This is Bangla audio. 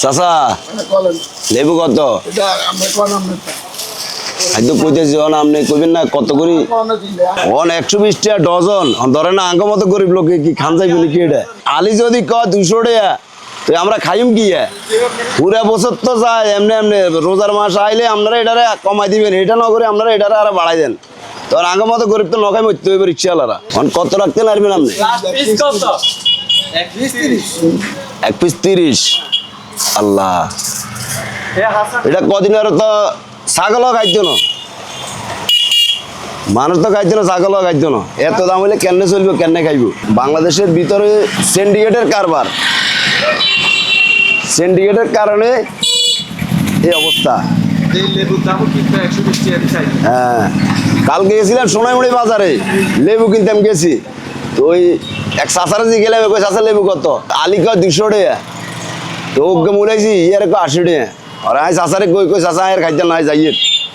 চাচা লেবু কত একদম কইতেছি আপনি কইবেন না কত করি 120 টাকা ডজন ধরে না আঙ্গ মতো গরিব লোকে কি খান যাইব নাকি এটা আলি যদি ক 200 টাকা তো আমরা খাইম কি পুরা বছর তো যায় এমনি এমনি রোজার মাস আইলে আপনারা এটারে কমাই দিবেন এটা না করে আপনারা এটারে আরো বাড়াই দেন তোর আঙ্গ মতো গরিব তো নখাই মরতে হইব রিক্সাওয়ালারা কত রাখতে পারবেন আপনি 1 পিস 30 আল্লাহ এটা কদিন আর তো ছাগলও খাইতো না মানুষ তো খাইতো না ছাগলও খাইতো না এত দাম হলে কেন চলবে কেন খাইব বাংলাদেশের ভিতরে সিন্ডিকেটের কারবার সিন্ডিকেটের কারণে এই অবস্থা হ্যাঁ কালকে গেছিলাম সোনাইমুড়ি বাজারে লেবু কিনতে আমি গেছি তো ওই এক চাষার যে গেলাম কই চাষা লেবু কত আলি কয় 200 টাকা তো ওকে মুলাইছি ইয়ার 80 টাকা আর আই চাষারে কই চাষা এর খাইতে নাই যাইয়ে